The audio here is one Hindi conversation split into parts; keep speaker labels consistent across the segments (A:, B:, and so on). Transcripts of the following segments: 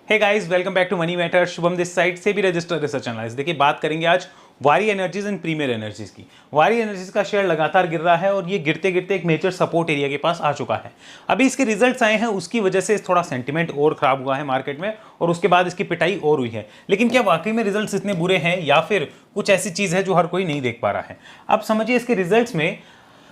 A: Hey guys, welcome back to money matter. Shubham this side से भी रजिस्टर्ड रिसर्च एनालिस्ट। देखिए, बात करेंगे आज वारी एनर्जीज एंड प्रीमियर एनर्जीज की। वारी एनर्जीज का शेयर लगातार गिर रहा है और ये गिरते गिरते एक मेजर सपोर्ट एरिया के पास आ चुका है। अभी इसके रिजल्ट्स आए हैं, उसकी वजह से थोड़ा सेंटिमेंट और खराब हुआ है मार्केट में और उसके बाद इसकी पिटाई और हुई है। लेकिन क्या वाकई में रिजल्ट्स इतने बुरे हैं या फिर कुछ ऐसी चीज है जो हर कोई नहीं देख पा रहा है? अब समझिए, इसके रिजल्ट्स में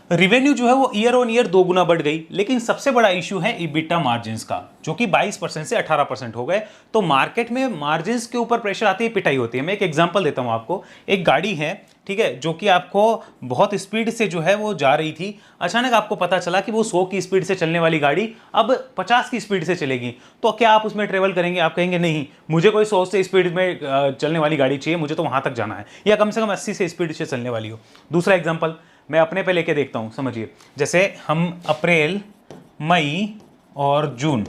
A: रिवेन्यू जो है वो ईयर ऑन ईयर 2 गुना बढ़ गई, लेकिन सबसे बड़ा इशू है इबिटा मार्जिन्स का, जो कि 22% से 18% हो गए। तो मार्केट में मार्जिन्स के ऊपर प्रेशर आती है, पिटाई होती है। मैं एक एग्जांपल देता हूं आपको। एक गाड़ी है, ठीक है, जो कि आपको बहुत स्पीड से जो है वो जा रही थी। अचानक आपको पता चला कि वो 100 की स्पीड से चलने वाली गाड़ी अब 50 की स्पीड से चलेगी। तो क्या आप उसमें ट्रेवल करेंगे? आप कहेंगे नहीं, मुझे कोई 100 से स्पीड में चलने वाली गाड़ी चाहिए, मुझे तो वहां तक जाना है, या कम से कम 80 से स्पीड से चलने वाली हो। दूसरा एग्जाम्पल मैं अपने पे लेके देखता हूं। समझिए, जैसे हम अप्रैल, मई और जून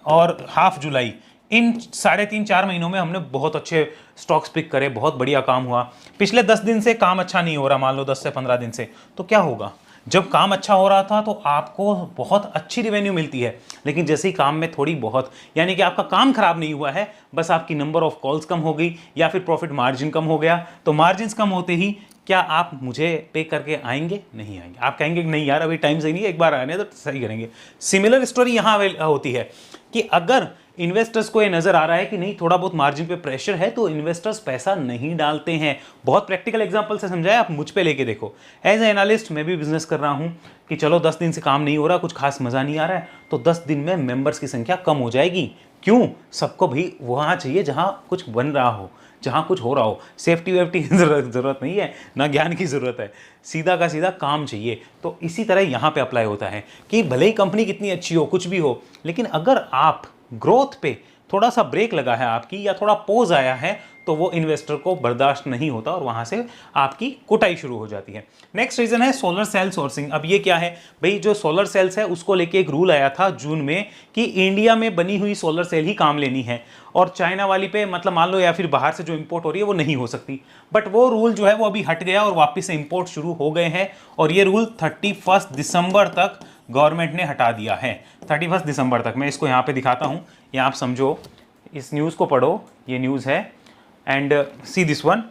A: और हाफ जुलाई, इन 3.5-4 महीनों में हमने बहुत अच्छे स्टॉक्स पिक करे, बहुत बढ़िया काम हुआ। पिछले 10 दिन से काम अच्छा नहीं हो रहा, मान लो 10 से 15 दिन से, तो क्या होगा? जब काम अच्छा हो रहा था तो आपको बहुत अच्छी रेवेन्यू मिलती है, लेकिन जैसे ही काम में थोड़ी बहुत, यानी कि आपका काम खराब नहीं हुआ है, बस आपकी नंबर ऑफ कॉल्स कम हो गई या फिर प्रॉफिट मार्जिन कम हो गया, तो मार्जिन कम होते ही क्या आप मुझे पे करके आएंगे? नहीं आएंगे। आप कहेंगे नहीं यार, अभी टाइम सही नहीं है, एक बार आने तो सही करेंगे। सिमिलर स्टोरी यहां होती है कि अगर इन्वेस्टर्स को ये नजर आ रहा है कि नहीं, थोड़ा बहुत मार्जिन पे प्रेशर है, तो इन्वेस्टर्स पैसा नहीं डालते हैं। बहुत प्रैक्टिकल एग्जांपल से समझाए, आप मुझ पे लेके देखो। एज ए एनालिस्ट मैं भी बिजनेस कर रहा हूं कि चलो 10 दिन से काम नहीं हो रहा, कुछ खास मजा नहीं आ रहा है, तो 10 दिन में मेंबर्स की संख्या कम हो जाएगी। क्यों? सबको भी वहां चाहिए जहां कुछ बन रहा हो, जहां कुछ हो रहा हो। सेफ्टी वेफ्टी की जरूरत नहीं है, ना ज्ञान की जरूरत है, सीधा का सीधा काम चाहिए। तो इसी तरह यहां पे अप्लाई होता है कि भले ही कंपनी कितनी अच्छी हो, कुछ भी हो, लेकिन अगर आप ग्रोथ पे थोड़ा सा ब्रेक लगा है आपकी, या थोड़ा पोज आया है, तो वो इन्वेस्टर को बर्दाश्त नहीं होता और वहां से आपकी कुटाई शुरू हो जाती है। नेक्स्ट रीजन है सोलर सेल सोर्सिंग। अब ये क्या है भाई? जो सोलर सेल्स है उसको लेके एक रूल आया था जून में कि इंडिया में बनी हुई सोलर सेल ही काम लेनी है, और चाइना वाली पे, मतलब मान लो, या फिर बाहर से जो इंपोर्ट हो रही है वो नहीं हो सकती। बट वो रूल जो है वो अभी हट गया और वापस से इंपोर्ट शुरू हो गए हैं, और ये रूल 31 दिसंबर तक गवर्नमेंट ने हटा दिया है। 31 दिसंबर तक। मैं इसको यहाँ पे दिखाता हूँ, या आप समझो, इस न्यूज़ को पढ़ो, ये न्यूज़ है, एंड सी दिस वन।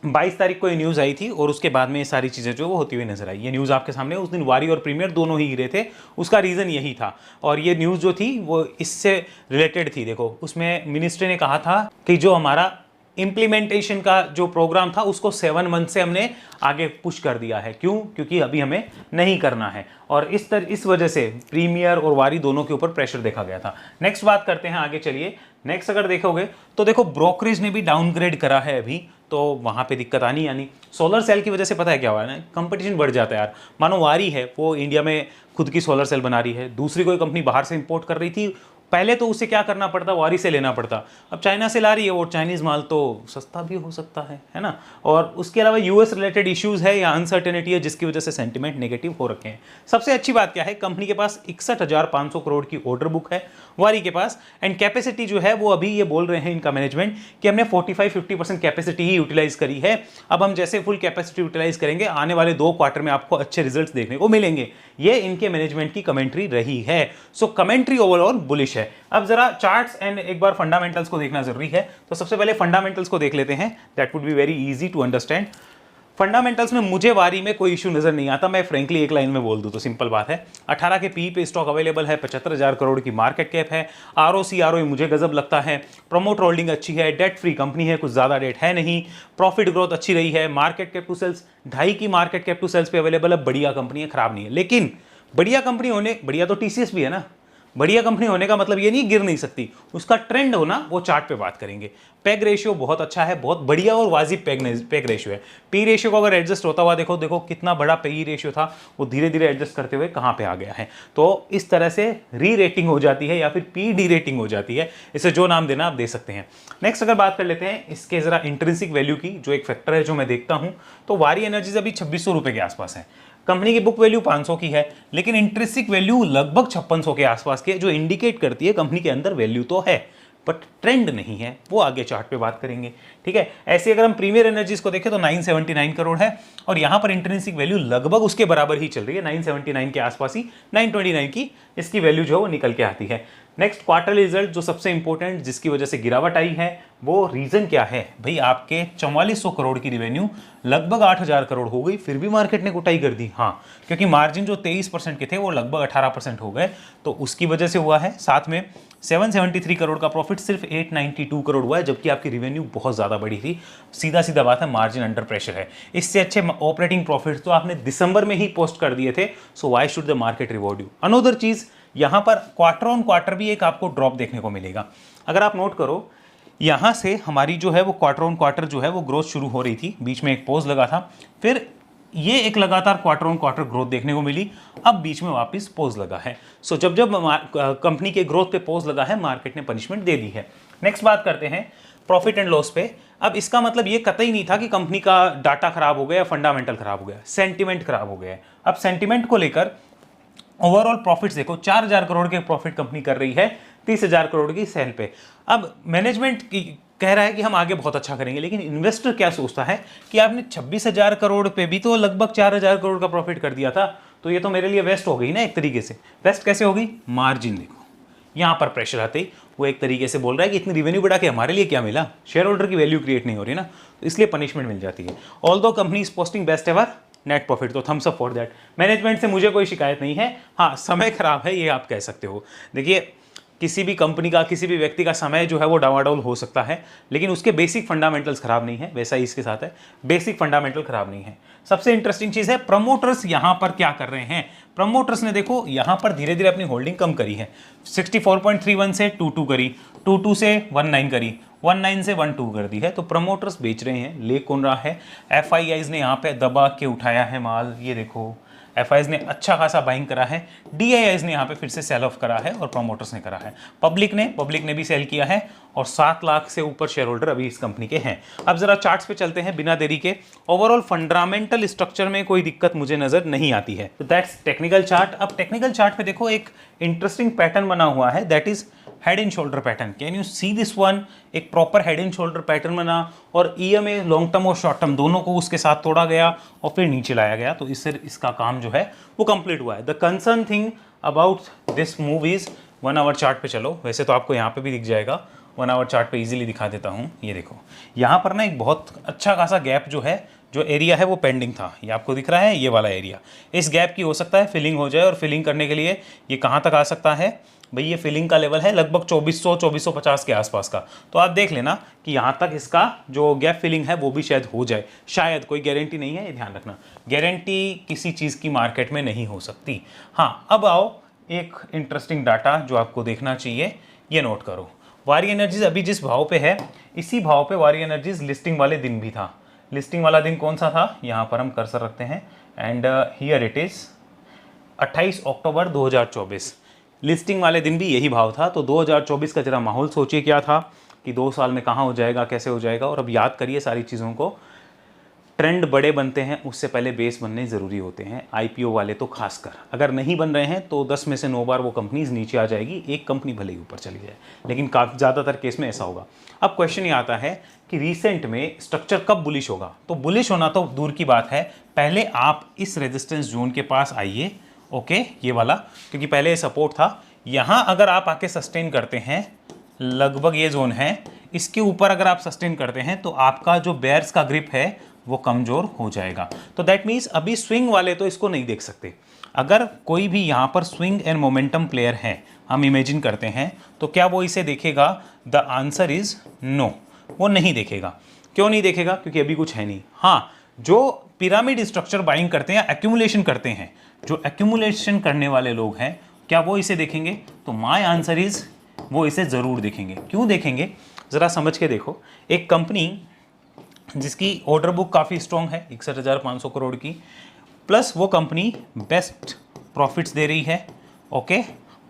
A: 22 तारीख को ये न्यूज़ आई थी और उसके बाद में ये सारी चीज़ें जो वो होती हुई नजर आई। ये न्यूज़ आपके सामने, उस दिन वारी और प्रीमियर दोनों ही गिरे थे, उसका रीज़न यही था। और ये न्यूज़ जो थी वो इससे रिलेटेड थी। देखो, उसमें मिनिस्ट्री ने कहा था कि जो हमारा इम्प्लीमेंटेशन का जो प्रोग्राम था उसको 7 मंथ से हमने आगे पुश कर दिया है। क्यों? क्योंकि अभी हमें नहीं करना है, और इस वजह से प्रीमियर और वारी दोनों के ऊपर प्रेशर देखा गया था। नेक्स्ट बात करते हैं, आगे चलिए। नेक्स्ट अगर देखोगे तो देखो, ब्रोकरेज ने भी डाउनग्रेड करा है अभी, तो वहां पे दिक्कत आनी यानी सोलर सेल की वजह से। पता है क्या हुआ है ना, कंपटीशन बढ़ जाता है यार। मानो वारी है, वो इंडिया में खुद की सोलर सेल बना रही है, दूसरी कोई कंपनी बाहर से इंपोर्ट कर रही थी, पहले तो उसे क्या करना पड़ता, वारी से लेना पड़ता। अब चाइना से ला रही है, वो चाइनीज माल तो सस्ता भी हो सकता है ना। और उसके अलावा यूएस रिलेटेड इश्यूज है या अनसर्टेनिटी है, जिसकी वजह से सेंटिमेंट नेगेटिव हो रखे हैं। सबसे अच्छी बात क्या है, कंपनी के पास 61,500 करोड़ की ऑर्डर बुक है वारी के पास, एंड कैपेसिटी जो है वो अभी ये बोल रहे हैं इनका मैनेजमेंट कि हमने 45-50% कैपेसिटी ही यूटिलाइज करी है। अब हम जैसे फुल कैपेसिटी यूटिलाइज करेंगे, आने वाले 2 क्वार्टर में आपको अच्छे रिजल्ट्स देखने को मिलेंगे। ये इनके मैनेजमेंट की कमेंट्री रही है। सो कमेंट्री ओवरऑल बुलिश है। अब जरा चार्ट्स एंड एक बार फंडामेंटल्स को देखना जरूरी है। तो सबसे पहले फंडामेंटल्स को देख लेते हैं, that would be very easy to understand. Fundamentals में मुझे वारी में कोई इशू नजर नहीं आता। मैं फ्रेंकली एक लाइन में बोल दूं तो सिंपल बात है, 18 के पी पे स्टॉक अवेलेबल है, 75,000 करोड़ की मार्केट कैप है, आरओसी मुझे गजब लगता है, प्रमोट होल्डिंग अच्छी है, डेट फ्री कंपनी है, कुछ ज्यादा डेट है नहीं, प्रॉफिट ग्रोथ अच्छी रही है, मार्केट कैप टू सेल्स 2.5 की मार्केट कैप टू सेल्स पे अवेलेबल है, बढ़िया कंपनी है, खराब नहीं है। लेकिन बढ़िया कंपनी होने, बढ़िया तो टीसीएस भी है ना, बढ़िया कंपनी होने का मतलब ये नहीं गिर नहीं सकती, उसका ट्रेंड होना, वो चार्ट पे बात करेंगे। पैग रेशियो बहुत अच्छा है, बहुत बढ़िया और वाजिब पैग रेशियो है। पी रेशियो को अगर एडजस्ट होता हुआ देखो, देखो कितना बड़ा पी रेशियो था, वो धीरे धीरे एडजस्ट करते हुए कहां पे आ गया है। तो इस तरह से री रेटिंग हो जाती है या फिर पी डी रेटिंग हो जाती है, इसे जो नाम देना आप दे सकते हैं। नेक्स्ट अगर बात कर लेते हैं इसके जरा इंट्रिंसिक वैल्यू की, जो एक फैक्टर है जो मैं देखता हूं, तो वारी एनर्जीज अभी 2600 रुपए के आसपास है। कंपनी की बुक वैल्यू 500 की है, लेकिन इंट्रिंसिक वैल्यू लगभग 5600 के आसपास की है, जो इंडिकेट करती है कंपनी के अंदर वैल्यू तो है। बट ट्रेंड नहीं है, वो आगे चार्ट पे बात करेंगे, ठीक है। ऐसे अगर हम प्रीमियर एनर्जीज को देखें तो 979 करोड़ है और यहाँ पर इंट्रिंसिक वैल्यू लगभग उसके बराबर ही चल रही है, 979 के आसपास ही 929 की इसकी वैल्यू जो है वो निकल के आती है। नेक्स्ट क्वार्टरली रिजल्ट जो सबसे इंपॉर्टेंट जिसकी वजह से गिरावट आई है, वो रीजन क्या है भाई, आपके 4400 करोड़ की रिवेन्यू लगभग 8000 करोड़ हो गई, फिर भी मार्केट ने कुटाई कर दी। हाँ, क्योंकि मार्जिन जो 23% के थे वो लगभग 18% हो गए, तो उसकी वजह से हुआ है। साथ में 773 करोड़ का प्रॉफिट सिर्फ 892 करोड़ हुआ है, जबकि आपकी रिवेन्यू बहुत ज़्यादा बड़ी थी। सीधा सीधा बात है, मार्जिन अंडर प्रेशर है। इससे अच्छे ऑपरेटिंग प्रॉफिट तो आपने दिसंबर में ही पोस्ट कर दिए थे, so why should the market reward you. Another चीज़, यहाँ पर क्वार्टर ऑन क्वार्टर भी एक आपको ड्रॉप देखने को मिलेगा। अगर आप नोट करो, यहाँ से हमारी जो है वो क्वार्टर ऑन क्वार्टर जो है वो ग्रोथ शुरू हो रही थी, बीच में एक पॉज लगा था, फिर ये एक लगातार क्वार्टर ऑन क्वार्टर ग्रोथ देखने को मिली, अब बीच में वापस पॉज लगा है। सो जब जब कंपनी के ग्रोथ पे पॉज लगा है, मार्केट ने पनिशमेंट दे दी है। नेक्स्ट बात करते हैं प्रॉफिट एंड लॉस पे। अब इसका मतलब ये कतई नहीं था कि कंपनी का डाटा खराब हो गया, फंडामेंटल खराब हो गया, सेंटिमेंट खराब हो गया है। अब सेंटिमेंट को लेकर ओवरऑल प्रॉफिट्स देखो, 4000 करोड़ के प्रॉफिट कंपनी कर रही है 30,000 करोड़ की सेल पे। अब मैनेजमेंट कह रहा है कि हम आगे बहुत अच्छा करेंगे, लेकिन इन्वेस्टर क्या सोचता है कि आपने 26,000 करोड़ पे भी तो लगभग 4000 करोड़ का प्रॉफिट कर दिया था, तो ये तो मेरे लिए वेस्ट हो गई ना एक तरीके से। वेस्ट कैसे होगी? मार्जिन देखो, यहाँ पर प्रेशर आते ही वो एक तरीके से बोल रहा है कि इतनी रिवेन्यू बढ़ा के हमारे लिए क्या मिला, शेयर होल्डर की वैल्यू क्रिएट नहीं हो रही ना, तो इसलिए पनिशमेंट मिल जाती है। Although company is posting best ever net profit, तो thumbs up for that. Management से मुझे कोई शिकायत नहीं है, हाँ समय खराब है ये आप कह सकते हो। देखिए, किसी भी कंपनी का, किसी भी व्यक्ति का समय जो है वो डावाडोल हो सकता है, लेकिन उसके बेसिक फंडामेंटल्स खराब नहीं है, वैसा ही इसके साथ है, बेसिक फंडामेंटल खराब नहीं है। सबसे इंटरेस्टिंग चीज़ है प्रमोटर्स यहाँ पर क्या कर रहे हैं। प्रमोटर्स ने देखो यहाँ पर धीरे धीरे अपनी होल्डिंग कम करी है, 64.31 से 22 करी, 22 से 19 करी, 19 से 12 कर दी है, तो प्रमोटर्स बेच रहे हैं। ले कौन रहा है? एफआईआईज ने यहाँ पे दबा के उठाया है माल, ये देखो एफआईआईज ने अच्छा खासा बाइंग करा है, डीआईआईज ने यहाँ पे फिर से सेल ऑफ करा है और प्रमोटर्स ने करा है। पब्लिक ने भी सेल किया है और 7 लाख से ऊपर शेयर होल्डर अभी इस कंपनी के हैं। अब जरा चार्ट्स पे चलते हैं बिना देरी के। ओवरऑल फंडामेंटल स्ट्रक्चर में कोई दिक्कत मुझे नजर नहीं आती है, तो दैट्स टेक्निकल चार्ट। अब टेक्निकल चार्ट पे देखो एक इंटरेस्टिंग पैटर्न बना हुआ है, that is head and shoulder pattern. Can you see this one? एक proper head and shoulder pattern बना और ईएमए लॉन्ग टर्म और शॉर्ट टर्म दोनों को उसके साथ तोड़ा गया और फिर नीचे लाया गया, तो इससे इसका काम जो है वो कंप्लीट हुआ है। The concern thing about this move is 1 our chart पे चलो, वैसे तो आपको यहाँ पे भी दिख जाएगा, 1 आवर चार्ट पे इजीली दिखा देता हूँ। ये देखो यहाँ पर ना एक बहुत अच्छा खासा गैप जो है, जो एरिया है वो पेंडिंग था, ये आपको दिख रहा है, ये वाला एरिया। इस गैप की हो सकता है फिलिंग हो जाए, और फिलिंग करने के लिए ये कहाँ तक आ सकता है भाई, ये फिलिंग का लेवल है लगभग 2450 के आसपास का, तो आप देख लेना कि यहाँ तक इसका जो गैप फिलिंग है वो भी शायद हो जाए, शायद, कोई गारंटी नहीं है, ये ध्यान रखना, गारंटी किसी चीज़ की मार्केट में नहीं हो सकती। हाँ, अब आओ एक इंटरेस्टिंग डाटा जो आपको देखना चाहिए, ये नोट करो। वारी एनर्जीज अभी जिस भाव पे है, इसी भाव पे वारी एनर्जीज लिस्टिंग वाले दिन भी था। लिस्टिंग वाला दिन कौन सा था? यहाँ पर हम कर्सर रखते हैं and here it is 28 October 2024। Listing वाले दिन भी यही भाव था, तो 2024 का जरा माहौल सोचिए क्या था कि 2 साल में कहाँ हो जाएगा, कैसे हो जाएगा। और अब याद करिए सारी चीज़ों को, ट्रेंड बड़े बनते हैं उससे पहले बेस बनने ज़रूरी होते हैं, आईपीओ वाले तो खासकर। अगर नहीं बन रहे हैं तो 10 में से 9 बार वो कंपनीज नीचे आ जाएगी, एक कंपनी भले ही ऊपर चली जाए, लेकिन काफ़ी ज़्यादातर केस में ऐसा होगा। अब क्वेश्चन ये आता है कि रिसेंट में स्ट्रक्चर कब बुलिश होगा? तो बुलिश होना तो दूर की बात है, पहले आप इस रेजिस्टेंस जोन के पास आइए, ओके, ये वाला, क्योंकि पहले ये सपोर्ट था। यहाँ अगर आप आके सस्टेन करते हैं, लगभग ये जोन है, इसके ऊपर अगर आप सस्टेन करते हैं तो आपका जो बेयर्स का ग्रिप है वो कमज़ोर हो जाएगा। तो दैट मीन्स अभी स्विंग वाले तो इसको नहीं देख सकते। अगर कोई भी यहाँ पर स्विंग एंड मोमेंटम प्लेयर है, हम इमेजिन करते हैं, तो क्या वो इसे देखेगा? द आंसर इज नो, वो नहीं देखेगा। क्यों नहीं देखेगा? क्योंकि अभी कुछ है नहीं। हाँ, जो पिरामिड स्ट्रक्चर बाइंग करते हैं, एक्यूमुलेशन करते हैं, जो एक्यूमुलेशन करने वाले लोग हैं, क्या वो इसे देखेंगे? तो माय आंसर इज वो इसे ज़रूर देखेंगे। क्यों देखेंगे? ज़रा समझ के देखो। एक कंपनी जिसकी ऑर्डर बुक काफ़ी स्ट्रॉन्ग है, 61,500 करोड़ की, प्लस वो कंपनी बेस्ट प्रॉफिट्स दे रही है, ओके,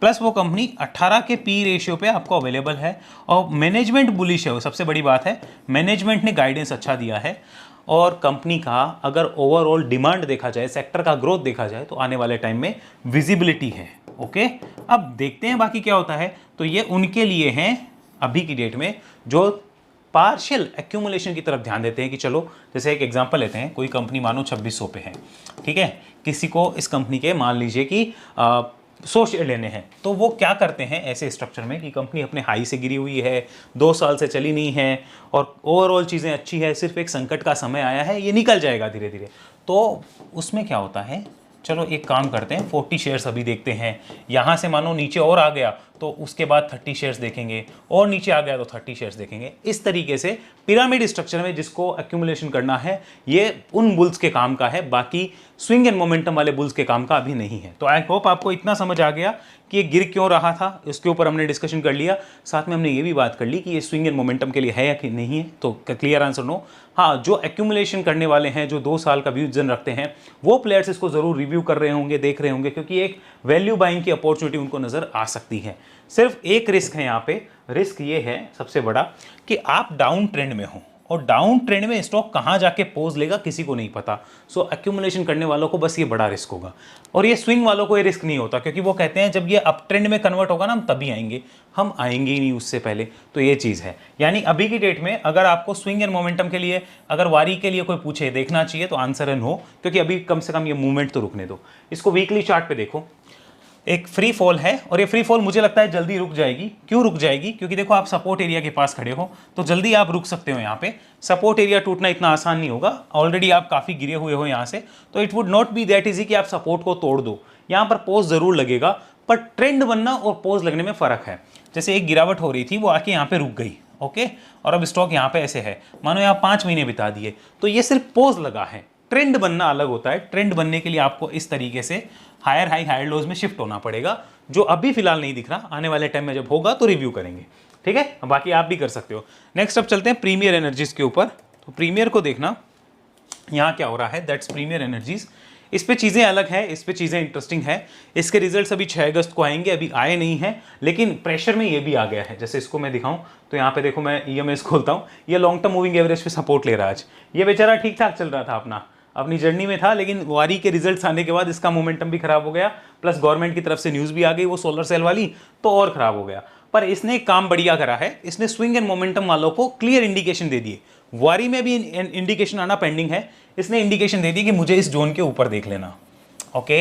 A: प्लस वो कंपनी 18 के पी रेशियो पे आपको अवेलेबल है, और मैनेजमेंट बुलिश है, वो सबसे बड़ी बात है, मैनेजमेंट ने गाइडेंस अच्छा दिया है, और कंपनी का अगर ओवरऑल डिमांड देखा जाए, सेक्टर का ग्रोथ देखा जाए, तो आने वाले टाइम में विजिबिलिटी है, ओके। अब देखते हैं बाकी क्या होता है। तो ये उनके लिए हैं अभी की डेट में जो पार्शियल एक्यूमुलेशन की तरफ ध्यान देते हैं कि चलो जैसे एक एग्जांपल लेते हैं, कोई कंपनी मानो 2600 पे है, ठीक है, किसी को इस कंपनी के मान लीजिए कि 100 शेयर लेने हैं, तो वो क्या करते हैं ऐसे स्ट्रक्चर में कि कंपनी अपने हाई से गिरी हुई है, 2 साल से चली नहीं है और ओवरऑल चीज़ें अच्छी है, सिर्फ एक संकट का समय आया है, ये निकल जाएगा धीरे धीरे। तो उसमें क्या होता है, चलो एक काम करते हैं, 40 शेयर्स अभी देखते हैं, यहाँ से मानो नीचे और आ गया तो उसके बाद 30 शेयर्स देखेंगे, और नीचे आ गया तो 30 शेयर्स देखेंगे। इस तरीके से पिरामिड स्ट्रक्चर में जिसको एक्यूमुलेशन करना है ये उन बुल्स के काम का है, बाकी स्विंग एंड मोमेंटम वाले बुल्स के काम का अभी नहीं है। तो आई होप आपको इतना समझ आ गया कि ये गिर क्यों रहा था, इसके ऊपर हमने डिस्कशन कर लिया, साथ में हमने ये भी बात कर ली कि ये स्विंग एंड मोमेंटम के लिए है या कि नहीं है। तो क्लियर आंसर नो। हाँ, जो एक्यूमुलेशन करने वाले हैं, जो 2 साल का विजन रखते हैं, वो प्लेयर्स इसको जरूर रिव्यू कर रहे होंगे, देख रहे होंगे, क्योंकि एक वैल्यू बाइंग की अपॉर्चुनिटी उनको नजर आ सकती है। सिर्फ एक रिस्क है यहाँ पे, रिस्क ये है सबसे बड़ा कि आप डाउन ट्रेंड में हो, और डाउन ट्रेंड में स्टॉक कहाँ जाके पोज लेगा किसी को नहीं पता। सो एक्यूमुलेशन करने वालों को बस ये बड़ा रिस्क होगा, और ये स्विंग वालों को ये रिस्क नहीं होता, क्योंकि वो कहते हैं जब ये अप ट्रेंड में कन्वर्ट होगा ना हम तभी आएंगे, हम आएंगे ही नहीं उससे पहले। तो ये चीज़ है, यानी अभी की डेट में अगर आपको स्विंग एंड मोमेंटम के लिए, अगर वारी के लिए कोई पूछे देखना चाहिए, तो आंसर है नो, क्योंकि अभी कम से कम ये मूवमेंट तो रुकने दो। इसको वीकली चार्ट पे देखो, एक फ्री फॉल है, और ये फ्री फॉल मुझे लगता है जल्दी रुक जाएगी। क्यों रुक जाएगी? क्योंकि देखो आप सपोर्ट एरिया के पास खड़े हो तो जल्दी आप रुक सकते हो। यहाँ पे सपोर्ट एरिया टूटना इतना आसान नहीं होगा, ऑलरेडी आप काफ़ी गिरे हुए हो यहाँ से, तो it would not be that easy कि आप सपोर्ट को तोड़ दो। यहाँ पर पोज जरूर लगेगा, पर ट्रेंड बनना और पोज लगने में फ़र्क है। जैसे एक गिरावट हो रही थी, वो आके यहाँ पे रुक गई, ओके, और अब स्टॉक यहाँ पे ऐसे है, मानो यहाँ 5 महीने बिता दिए, तो ये सिर्फ पोज लगा है। ट्रेंड बनना अलग होता है। ट्रेंड बनने के लिए आपको इस तरीके से हायर हाई हायर लोज में शिफ्ट होना पड़ेगा, जो अभी फिलहाल नहीं दिख रहा, आने वाले टाइम में जब होगा तो रिव्यू करेंगे, ठीक है। बाकी आप भी कर सकते हो। नेक्स्ट अब चलते हैं प्रीमियर एनर्जीज के ऊपर। तो प्रीमियर को देखना यहाँ क्या हो रहा है, दैट्स प्रीमियर एनर्जीज। इस पे चीज़ें अलग है, इस पे चीज़ें इंटरेस्टिंग है। इसके रिजल्ट्स अभी 6 अगस्त को आएंगे, अभी आए नहीं हैं, लेकिन प्रेशर में ये भी आ गया है। जैसे इसको मैं दिखाऊं तो यहाँ पे देखो, मैं EMS खोलता हूँ, ये लॉन्ग टर्म मूविंग एवरेज पे सपोर्ट ले रहा है आज। ये बेचारा ठीक ठाक चल रहा था, अपनी जर्नी में था, लेकिन वारी के रिजल्ट्स आने के बाद इसका मोमेंटम भी खराब हो गया, प्लस गवर्नमेंट की तरफ से न्यूज़ भी आ गई वो सोलर सेल वाली, तो और खराब हो गया। पर इसने काम बढ़िया करा है, इसने स्विंग एंड मोमेंटम वालों को क्लियर इंडिकेशन दे दिए। वारी में भी इंडिकेशन आना पेंडिंग है, इसने इंडिकेशन दे दी कि मुझे इस जोन के ऊपर देख लेना, ओके।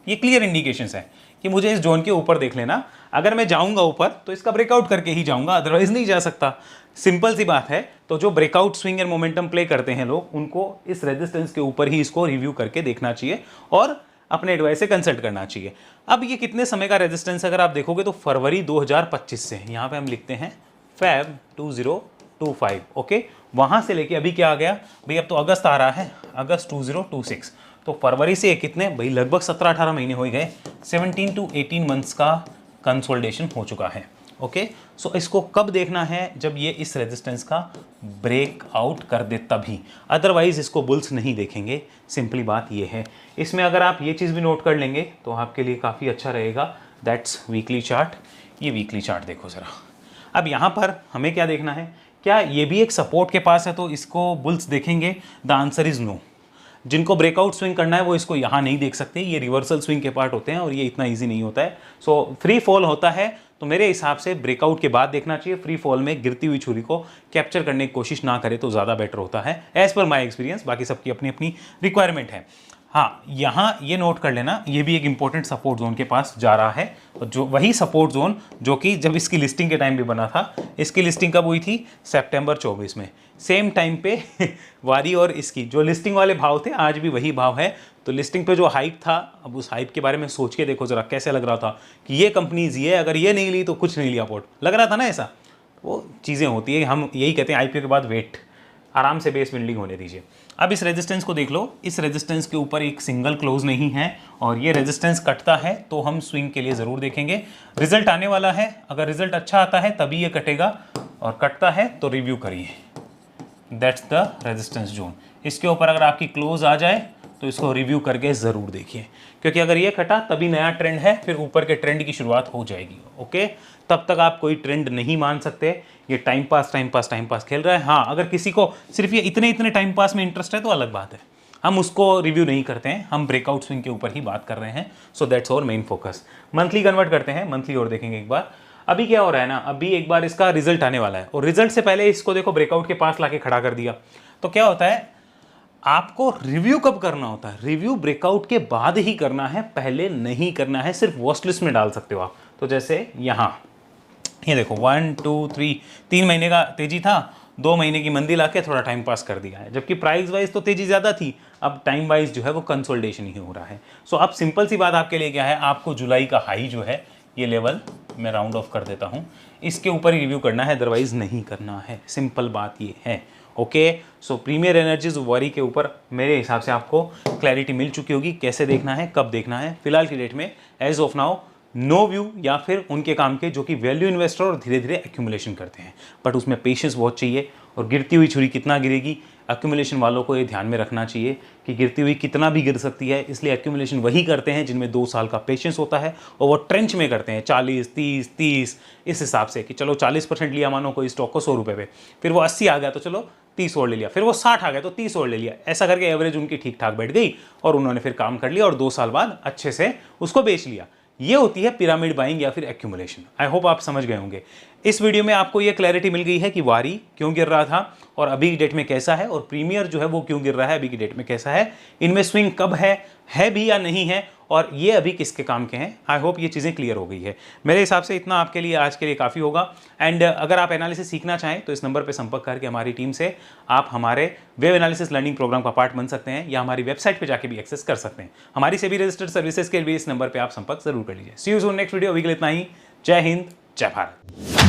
A: ये क्लियर इंडिकेशंस है कि मुझे इस जोन के ऊपर देख लेना। अगर मैं जाऊंगा ऊपर तो इसका ब्रेकआउट करके ही जाऊंगा, अदरवाइज नहीं जा सकता। सिंपल सी बात है। तो जो breakout swing and momentum play करते हैं लोग, उनको इस रेजिस्टेंस के ऊपर ही इसको रिव्यू करके देखना चाहिए और अपने एडवाइस से कंसल्ट करना चाहिए। अब ये कितने समय का रेजिस्टेंस अगर आप देखोगे तो फरवरी 2025 से, यहाँ पे हम लिखते हैं Feb 2025, ओके। वहाँ से लेके अभी क्या आ गया भाई, अब तो अगस्त आ रहा है, अगस्त 2026, तो फरवरी से कितने भाई, लगभग 17-18 महीने हो गए, 17 to 18 मंथ्स का कंसोलिडेशन हो चुका है, ओके। सो इसको कब देखना है, जब ये इस रेजिस्टेंस का ब्रेकआउट कर दे तभी, अदरवाइज इसको बुल्स नहीं देखेंगे। सिंपली बात ये है। इसमें अगर आप ये चीज़ भी नोट कर लेंगे तो आपके लिए काफ़ी अच्छा रहेगा, दैट्स वीकली चार्ट। ये वीकली चार्ट देखो ज़रा। अब यहाँ पर हमें क्या देखना है, क्या ये भी एक सपोर्ट के पास है तो इसको बुल्स देखेंगे? The answer is no. जिनको ब्रेकआउट स्विंग करना है वो इसको यहाँ नहीं देख सकते, ये रिवर्सल स्विंग के पार्ट होते हैं और ये इतना इजी नहीं होता है। सो फ्री फॉल होता है तो मेरे हिसाब से ब्रेकआउट के बाद देखना चाहिए। फ्री फॉल में गिरती हुई छुरी को कैप्चर करने की कोशिश ना करे तो ज़्यादा बेटर होता है, एज पर माई एक्सपीरियंस। बाकी सबकी अपनी अपनी रिक्वायरमेंट है। हाँ, यहाँ ये नोट कर लेना, ये भी एक इंपॉर्टेंट सपोर्ट जोन के पास जा रहा है, जो वही सपोर्ट जोन जो कि जब इसकी लिस्टिंग के टाइम भी बना था। इसकी लिस्टिंग कब हुई थी? सितंबर 24 में, सेम टाइम पे वारी और इसकी जो लिस्टिंग वाले भाव थे आज भी वही भाव है। तो लिस्टिंग पे जो हाइप था, अब उस हाइप के बारे में सोच के देखो ज़रा कैसे लग रहा था कि ये कंपनीज ये, अगर ये नहीं ली तो कुछ नहीं लिया पोर्ट, लग रहा था ना ऐसा। वो चीज़ें होती है, हम यही कहते हैं IPO के बाद वेट, आराम से बेस बिल्डिंग होने दीजिए। अब इस रेजिस्टेंस को देख लो, इस रेजिस्टेंस के ऊपर एक सिंगल क्लोज नहीं है और ये रेजिस्टेंस कटता है तो हम स्विंग के लिए ज़रूर देखेंगे। रिजल्ट आने वाला है, अगर रिजल्ट अच्छा आता है तभी ये कटेगा, और कटता है तो रिव्यू करिए, दैट्स द रेजिस्टेंस जोन। इसके ऊपर अगर आपकी क्लोज आ जाए तो इसको रिव्यू करके ज़रूर देखिए, क्योंकि अगर ये कटा तभी नया ट्रेंड है, फिर ऊपर के ट्रेंड की शुरुआत हो जाएगी, ओके। तब तक आप कोई ट्रेंड नहीं मान सकते, ये टाइम पास खेल रहा है। हाँ, अगर किसी को सिर्फ ये इतने टाइम पास में इंटरेस्ट है तो अलग बात है, हम उसको रिव्यू नहीं करते हैं, हम ब्रेकआउट स्विंग के ऊपर ही बात कर रहे हैं। So that's our main focus. Monthly convert करते हैं, मंथली और देखेंगे एक बार। अभी क्या हो रहा है ना, अभी एक बार इसका रिजल्ट आने वाला है और रिजल्ट से पहले इसको देखो ब्रेकआउट के पास लाके खड़ा कर दिया। तो क्या होता है, आपको रिव्यू कब करना होता है, रिव्यू ब्रेकआउट के बाद ही करना है, पहले नहीं करना है। सिर्फ वॉच लिस्ट में डाल सकते हो आप। तो जैसे यहां ये देखो 1 2 3 3 महीने का तेजी था, 2 महीने की मंदी लाके थोड़ा टाइम पास कर दिया है, जबकि प्राइस वाइज तो तेजी ज़्यादा थी, अब टाइम वाइज जो है वो कंसोलिडेशन ही हो रहा है। सो अब सिंपल सी बात आपके लिए क्या है, आपको जुलाई का हाई जो है ये लेवल मैं राउंड ऑफ कर देता हूँ, इसके ऊपर ही रिव्यू करना है, अदरवाइज नहीं करना है। सिंपल बात ये है। ओके, सो प्रीमियर एनर्जीज वरी के ऊपर मेरे हिसाब से आपको क्लैरिटी मिल चुकी होगी, कैसे देखना है, कब देखना है। फिलहाल की डेट में as of now no view, या फिर उनके काम के जो कि वैल्यू इन्वेस्टर और धीरे धीरे एक्यूमुलेशन करते हैं, बट उसमें पेशेंस बहुत चाहिए। और गिरती हुई छुरी कितना गिरेगी, एक्यूमुलेशन वालों को ये ध्यान में रखना चाहिए कि गिरती हुई कितना भी गिर सकती है। इसलिए एक्यूमुलेशन वही करते हैं जिनमें 2 साल का पेशेंस होता है, और वो ट्रेंच में करते हैं 40 30 30 इस हिसाब से कि चलो 40% लिया मानो कोई स्टॉक को 100 रुपये पे, फिर वो 80 आ गया तो चलो 30 और ले लिया, फिर वो 60 आ गया तो 30 और ले लिया। ऐसा करके एवरेज उनकी ठीक ठाक बैठ गई और उन्होंने फिर काम कर लिया और 2 साल बाद अच्छे से उसको बेच लिया। ये होती है पिरामिड बाइंग या फिर एक्यूमुलेशन। आई होप आप समझ गए होंगे। इस वीडियो में आपको ये क्लैरिटी मिल गई है कि वारी क्यों गिर रहा था और अभी की डेट में कैसा है, और प्रीमियर जो है वो क्यों गिर रहा है अभी की डेट में कैसा है, इनमें स्विंग कब है भी या नहीं है, और ये अभी किसके काम के हैं। आई होप ये चीज़ें क्लियर हो गई है। मेरे हिसाब से इतना आपके लिए आज के लिए काफ़ी होगा। एंड अगर आप एनालिसिस सीखना चाहें तो इस नंबर पर संपर्क करके हमारी टीम से आप हमारे वेब एनालिसिस लर्निंग प्रोग्राम का पार्ट बन सकते हैं, या हमारी वेबसाइट पर जाके भी एक्सेस कर सकते हैं। हमारी सेबी रजिस्टर्ड सर्विसेज के लिए इस नंबर पर आप संपर्क जरूर कर लीजिए। सी यू सून नेक्स्ट वीडियो। अभी के लिए इतना ही। जय हिंद, जय भारत।